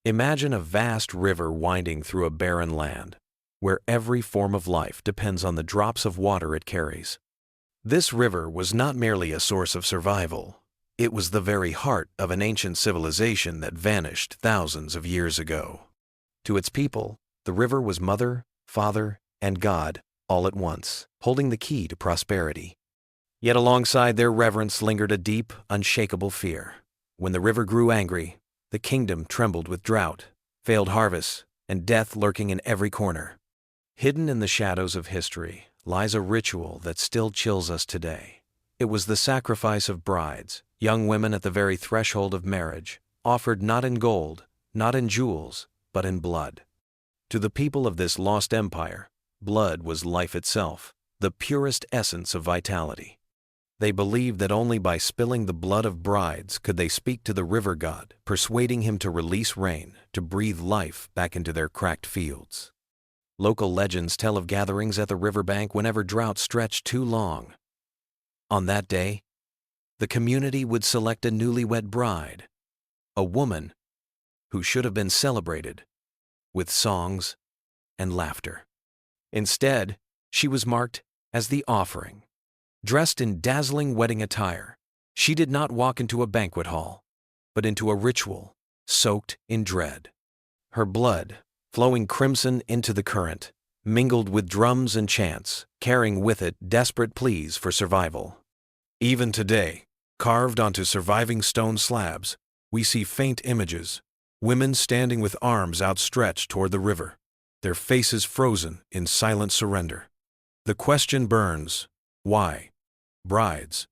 Imagine a vast river winding through a barren land, where every form of life depends on the drops of water it carries. This river was not merely a source of survival, it was the very heart of an ancient civilization that vanished thousands of years ago. To its people, the river was mother, father, and God all at once, holding the key to prosperity. Yet alongside their reverence lingered a deep, unshakable fear. When the river grew angry, the kingdom trembled with drought, failed harvests, and death lurking in every corner. Hidden in the shadows of history lies a ritual that still chills us today. It was the sacrifice of brides, young women at the very threshold of marriage, offered not in gold, not in jewels, but in blood. To the people of this lost empire, blood was life itself, the purest essence of vitality. They believed that only by spilling the blood of brides could they speak to the river god, persuading him to release rain, to breathe life back into their cracked fields. Local legends tell of gatherings at the riverbank whenever drought stretched too long. On that day, the community would select a newlywed bride, a woman who should have been celebrated with songs and laughter. Instead, she was marked as the offering. Dressed in dazzling wedding attire, she did not walk into a banquet hall, but into a ritual soaked in dread. Her blood, flowing crimson into the current, mingled with drums and chants, carrying with it desperate pleas for survival. Even today, carved onto surviving stone slabs, we see faint images, women standing with arms outstretched toward the river, their faces frozen in silent surrender. The question burns, why? Brides.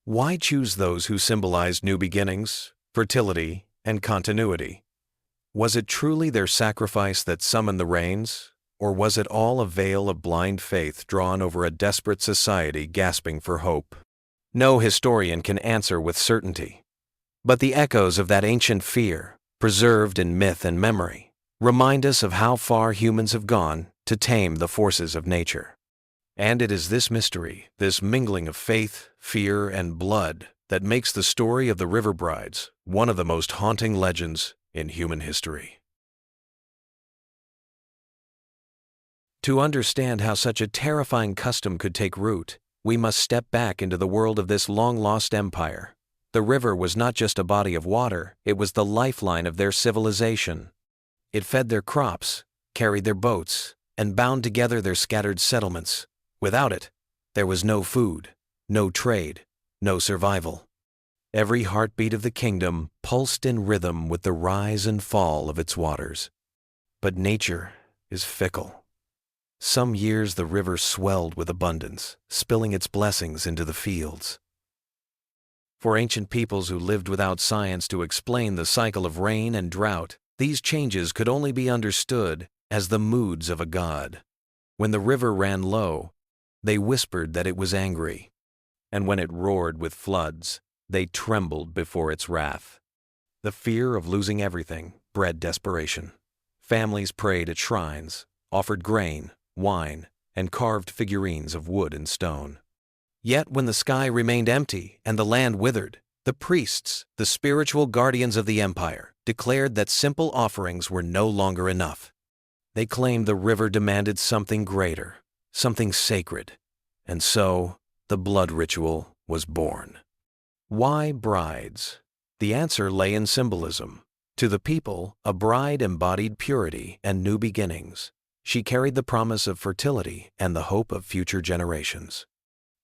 Why choose those who symbolized new beginnings, fertility, and continuity? Was it truly their sacrifice that summoned the rains, or was it all a veil of blind faith drawn over a desperate society gasping for hope? No historian can answer with certainty. But the echoes of that ancient fear, preserved in myth and memory, remind us of how far humans have gone to tame the forces of nature. And it is this mystery, this mingling of faith, fear, and blood, that makes the story of the river brides one of the most haunting legends in human history. To understand how such a terrifying custom could take root, we must step back into the world of this long-lost empire. The river was not just a body of water, it was the lifeline of their civilization. It fed their crops, carried their boats, and bound together their scattered settlements. Without it, there was no food, no trade, no survival. Every heartbeat of the kingdom pulsed in rhythm with the rise and fall of its waters. But nature is fickle. Some years the river swelled with abundance, spilling its blessings into the fields. For ancient peoples who lived without science to explain the cycle of rain and drought, these changes could only be understood as the moods of a god. When the river ran low, they whispered that it was angry, and when it roared with floods, they trembled before its wrath. The fear of losing everything bred desperation. Families prayed at shrines, offered grain, wine, and carved figurines of wood and stone. Yet when the sky remained empty and the land withered, the priests, the spiritual guardians of the empire, declared that simple offerings were no longer enough. They claimed the river demanded something greater, something sacred, and so the blood ritual was born. Why brides? The answer lay in symbolism. To the people, a bride embodied purity and new beginnings. She carried the promise of fertility and the hope of future generations.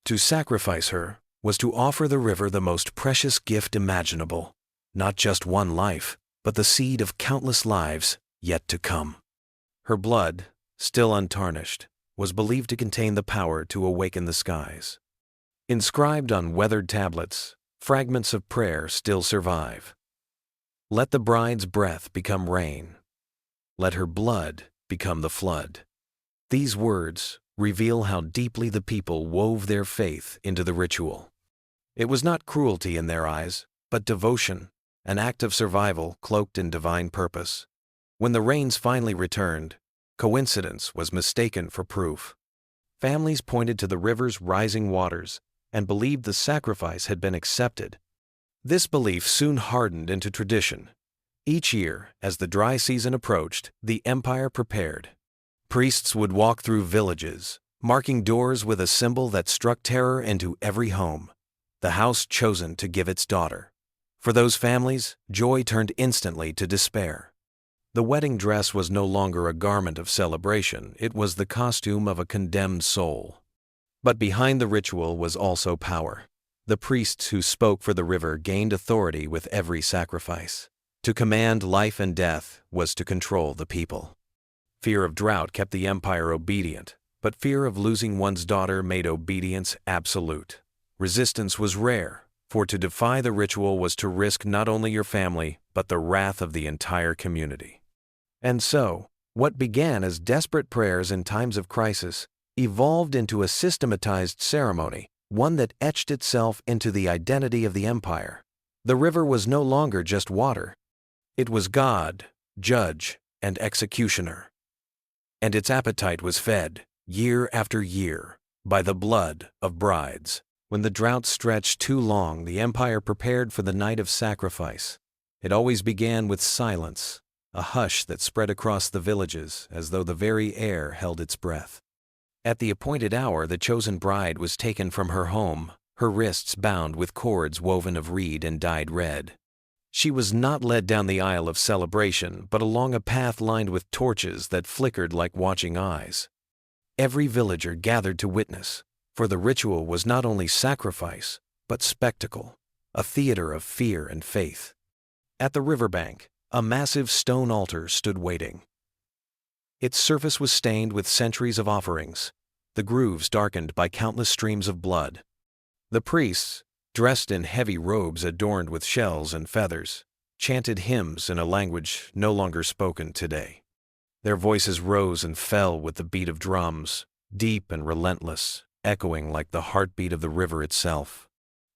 To sacrifice her was to offer the river the most precious gift imaginable, not just one life, but the seed of countless lives yet to come. Her blood, still untarnished, was believed to contain the power to awaken the skies. Inscribed on weathered tablets, fragments of prayer still survive. Let the bride's breath become rain. Let her blood become the flood. These words reveal how deeply the people wove their faith into the ritual. It was not cruelty in their eyes, but devotion, an act of survival cloaked in divine purpose. When the rains finally returned, coincidence was mistaken for proof. Families pointed to the river's rising waters and believed the sacrifice had been accepted. This belief soon hardened into tradition. Each year, as the dry season approached, the empire prepared. Priests would walk through villages, marking doors with a symbol that struck terror into every home, the house chosen to give its daughter. For those families, joy turned instantly to despair. The wedding dress was no longer a garment of celebration, it was the costume of a condemned soul. But behind the ritual was also power. The priests who spoke for the river gained authority with every sacrifice. To command life and death was to control the people. Fear of drought kept the empire obedient, but fear of losing one's daughter made obedience absolute. Resistance was rare, for to defy the ritual was to risk not only your family, but the wrath of the entire community. And so, what began as desperate prayers in times of crisis evolved into a systematized ceremony, one that etched itself into the identity of the empire. The river was no longer just water. It was God, judge, and executioner. And its appetite was fed, year after year, by the blood of brides. When the drought stretched too long, the empire prepared for the night of sacrifice. It always began with silence, a hush that spread across the villages as though the very air held its breath. At the appointed hour, the chosen bride was taken from her home, her wrists bound with cords woven of reed and dyed red. She was not led down the aisle of celebration, but along a path lined with torches that flickered like watching eyes. Every villager gathered to witness, for the ritual was not only sacrifice, but spectacle, a theater of fear and faith. At the riverbank, a massive stone altar stood waiting. Its surface was stained with centuries of offerings, the grooves darkened by countless streams of blood. The priests, dressed in heavy robes adorned with shells and feathers, chanted hymns in a language no longer spoken today. Their voices rose and fell with the beat of drums, deep and relentless, echoing like the heartbeat of the river itself.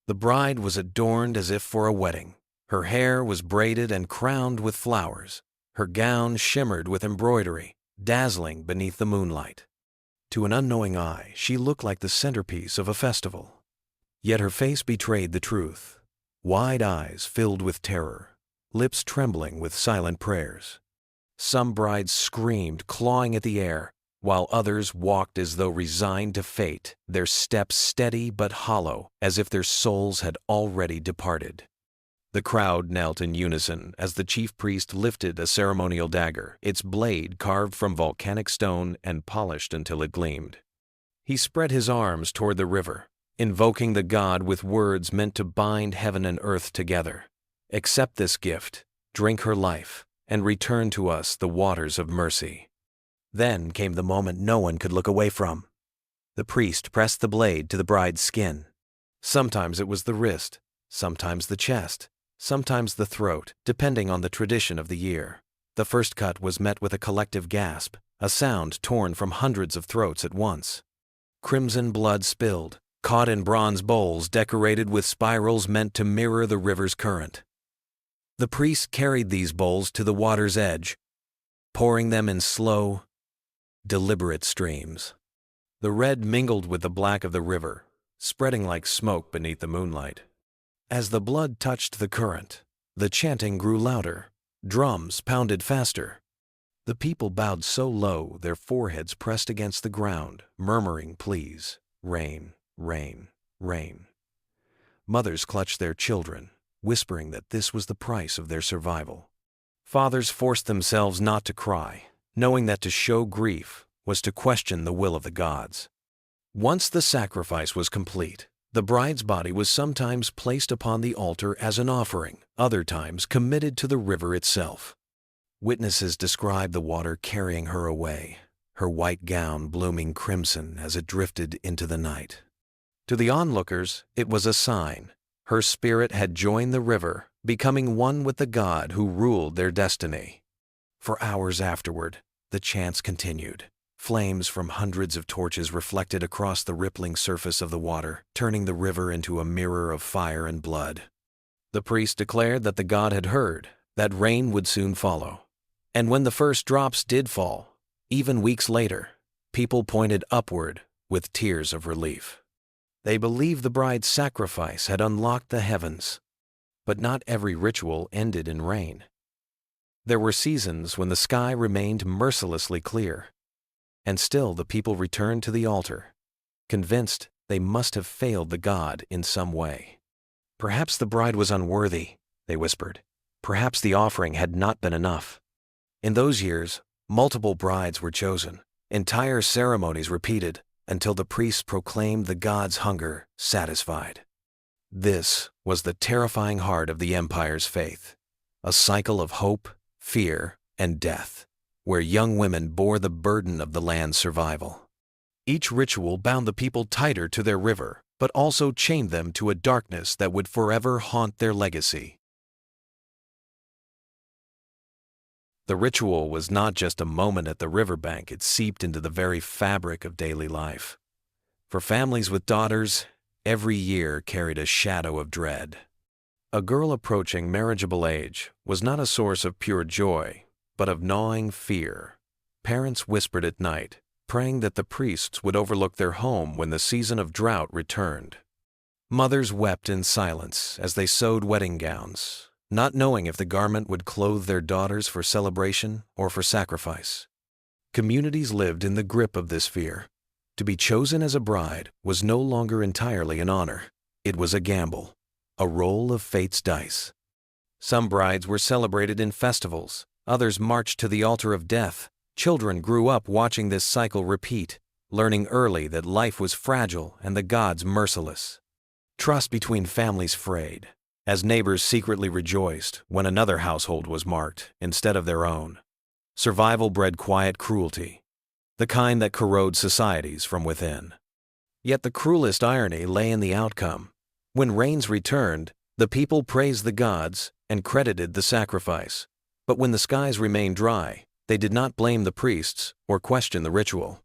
The bride was adorned as if for a wedding. Her hair was braided and crowned with flowers. Her gown shimmered with embroidery, dazzling beneath the moonlight. To an unknowing eye, she looked like the centerpiece of a festival. Yet her face betrayed the truth. Wide eyes filled with terror, lips trembling with silent prayers. Some brides screamed, clawing at the air, while others walked as though resigned to fate, their steps steady but hollow, as if their souls had already departed. The crowd knelt in unison as the chief priest lifted a ceremonial dagger, its blade carved from volcanic stone and polished until it gleamed. He spread his arms toward the river, invoking the god with words meant to bind heaven and earth together. Accept this gift, drink her life, and return to us the waters of mercy. Then came the moment no one could look away from. The priest pressed the blade to the bride's skin. Sometimes it was the wrist, sometimes the chest, sometimes the throat, depending on the tradition of the year. The first cut was met with a collective gasp, a sound torn from hundreds of throats at once. Crimson blood spilled, caught in bronze bowls decorated with spirals meant to mirror the river's current. The priest carried these bowls to the water's edge, pouring them in slow, deliberate streams. The red mingled with the black of the river, spreading like smoke beneath the moonlight. As the blood touched the current, the chanting grew louder, drums pounded faster. The people bowed so low their foreheads pressed against the ground, murmuring pleas, rain, rain, rain. Mothers clutched their children, whispering that this was the price of their survival. Fathers forced themselves not to cry, knowing that to show grief was to question the will of the gods. Once the sacrifice was complete, the bride's body was sometimes placed upon the altar as an offering, other times committed to the river itself. Witnesses described the water carrying her away, her white gown blooming crimson as it drifted into the night. To the onlookers, it was a sign. Her spirit had joined the river, becoming one with the god who ruled their destiny. For hours afterward, the chants continued. Flames from hundreds of torches reflected across the rippling surface of the water, turning the river into a mirror of fire and blood. The priest declared that the god had heard, that rain would soon follow. And when the first drops did fall, even weeks later, people pointed upward with tears of relief. They believed the bride's sacrifice had unlocked the heavens. But not every ritual ended in rain. There were seasons when the sky remained mercilessly clear, and still the people returned to the altar, convinced they must have failed the god in some way. Perhaps the bride was unworthy, they whispered. Perhaps the offering had not been enough. In those years, multiple brides were chosen, entire ceremonies repeated, until the priests proclaimed the god's hunger satisfied. This was the terrifying heart of the empire's faith, a cycle of hope, fear, and death, where young women bore the burden of the land's survival. Each ritual bound the people tighter to their river, but also chained them to a darkness that would forever haunt their legacy. The ritual was not just a moment at the riverbank, it seeped into the very fabric of daily life. For families with daughters, every year carried a shadow of dread. A girl approaching marriageable age was not a source of pure joy, but of gnawing fear. Parents whispered at night, praying that the priests would overlook their home when the season of drought returned. Mothers wept in silence as they sewed wedding gowns, not knowing if the garment would clothe their daughters for celebration or for sacrifice. Communities lived in the grip of this fear. To be chosen as a bride was no longer entirely an honor. It was a gamble, a roll of fate's dice. Some brides were celebrated in festivals, others marched to the altar of death. Children grew up watching this cycle repeat, learning early that life was fragile and the gods merciless. Trust between families frayed, as neighbors secretly rejoiced when another household was marked instead of their own. Survival bred quiet cruelty, the kind that corrodes societies from within. Yet the cruelest irony lay in the outcome. When rains returned, the people praised the gods and credited the sacrifice. But when the skies remained dry, they did not blame the priests or question the ritual.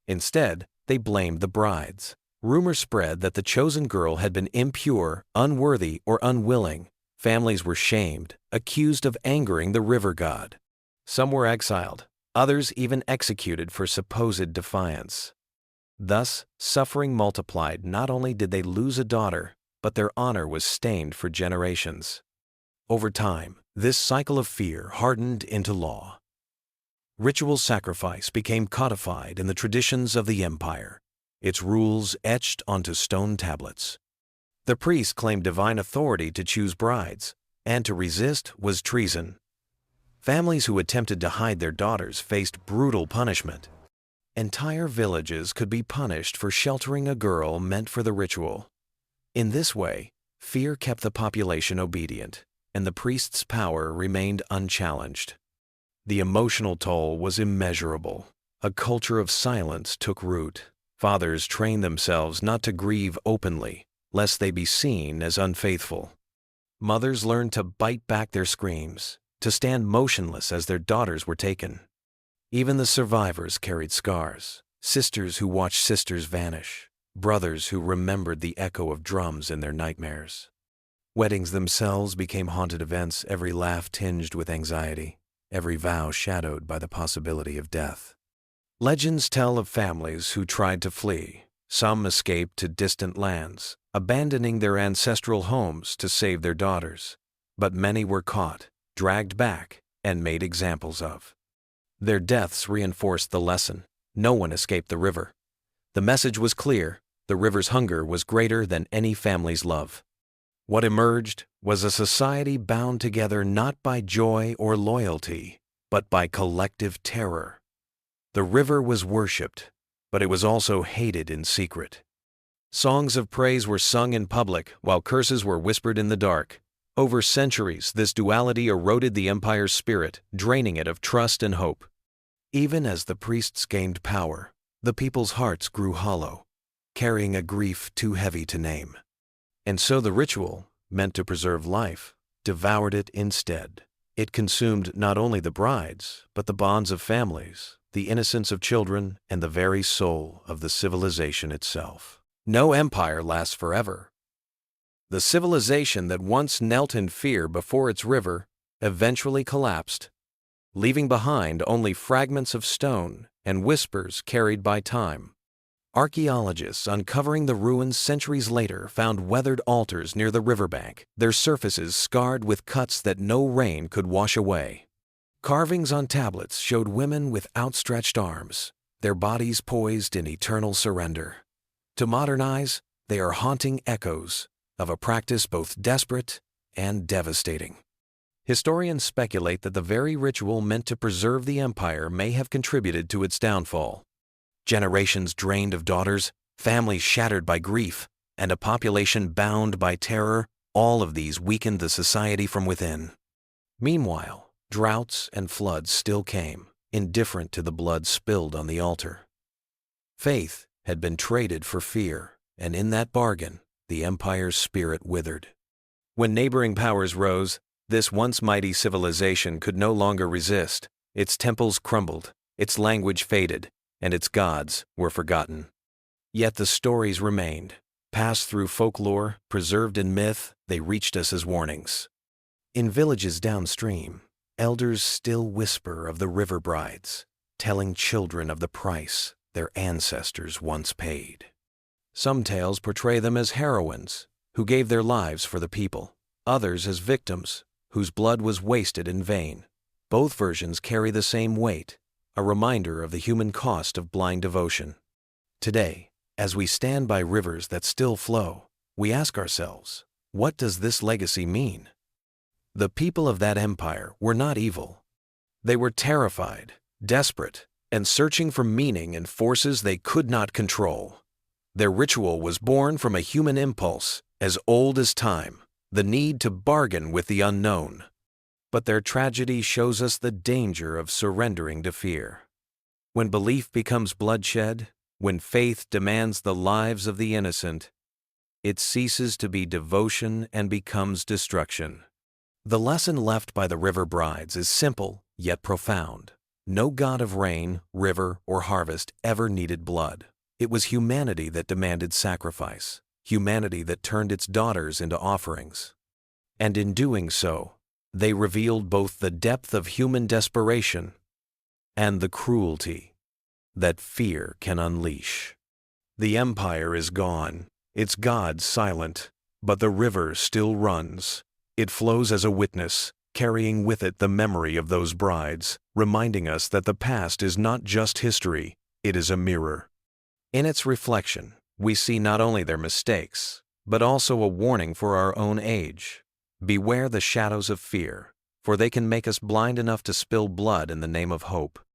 Instead, they blamed the brides. Rumors spread that the chosen girl had been impure, unworthy, or unwilling. Families were shamed, accused of angering the river god. Some were exiled, others even executed for supposed defiance. Thus, suffering multiplied. Not only did they lose a daughter, but their honor was stained for generations. Over time, this cycle of fear hardened into law. Ritual sacrifice became codified in the traditions of the empire, its rules etched onto stone tablets. The priests claimed divine authority to choose brides, and to resist was treason. Families who attempted to hide their daughters faced brutal punishment. Entire villages could be punished for sheltering a girl meant for the ritual. In this way, fear kept the population obedient, and the priest's power remained unchallenged. The emotional toll was immeasurable. A culture of silence took root. Fathers trained themselves not to grieve openly, lest they be seen as unfaithful. Mothers learned to bite back their screams, to stand motionless as their daughters were taken. Even the survivors carried scars, sisters who watched sisters vanish, brothers who remembered the echo of drums in their nightmares. Weddings themselves became haunted events, every laugh tinged with anxiety, every vow shadowed by the possibility of death. Legends tell of families who tried to flee. Some escaped to distant lands, abandoning their ancestral homes to save their daughters. But many were caught, dragged back, and made examples of. Their deaths reinforced the lesson. No one escaped the river. The message was clear. The river's hunger was greater than any family's love. What emerged was a society bound together not by joy or loyalty, but by collective terror. The river was worshipped, but it was also hated in secret. Songs of praise were sung in public, while curses were whispered in the dark. Over centuries, this duality eroded the empire's spirit, draining it of trust and hope. Even as the priests gained power, the people's hearts grew hollow, carrying a grief too heavy to name. And so the ritual, meant to preserve life, devoured it instead. It consumed not only the brides, but the bonds of families, the innocence of children, and the very soul of the civilization itself. No empire lasts forever. The civilization that once knelt in fear before its river eventually collapsed, leaving behind only fragments of stone and whispers carried by time. Archaeologists uncovering the ruins centuries later found weathered altars near the riverbank, their surfaces scarred with cuts that no rain could wash away. Carvings on tablets showed women with outstretched arms, their bodies poised in eternal surrender. To modern eyes, they are haunting echoes of a practice both desperate and devastating. Historians speculate that the very ritual meant to preserve the empire may have contributed to its downfall. Generations drained of daughters, families shattered by grief, and a population bound by terror, all of these weakened the society from within. Meanwhile, droughts and floods still came, indifferent to the blood spilled on the altar. Faith had been traded for fear, and in that bargain, the empire's spirit withered. When neighboring powers rose, this once mighty civilization could no longer resist. Its temples crumbled, its language faded, and its gods were forgotten. Yet the stories remained. Passed through folklore, preserved in myth, they reached us as warnings. In villages downstream, elders still whisper of the river brides, telling children of the price their ancestors once paid. Some tales portray them as heroines who gave their lives for the people, others as victims whose blood was wasted in vain. Both versions carry the same weight, a reminder of the human cost of blind devotion. Today, as we stand by rivers that still flow, we ask ourselves, what does this legacy mean? The people of that empire were not evil. They were terrified, desperate, and searching for meaning in forces they could not control. Their ritual was born from a human impulse, as old as time, the need to bargain with the unknown. But their tragedy shows us the danger of surrendering to fear. When belief becomes bloodshed, when faith demands the lives of the innocent, it ceases to be devotion and becomes destruction. The lesson left by the river brides is simple yet profound. No god of rain, river, or harvest ever needed blood. It was humanity that demanded sacrifice, humanity that turned its daughters into offerings. And in doing so, they revealed both the depth of human desperation and the cruelty that fear can unleash. The empire is gone, its gods silent, but the river still runs. It flows as a witness, carrying with it the memory of those brides, reminding us that the past is not just history, it is a mirror. In its reflection, we see not only their mistakes, but also a warning for our own age. Beware the shadows of fear, for they can make us blind enough to spill blood in the name of hope.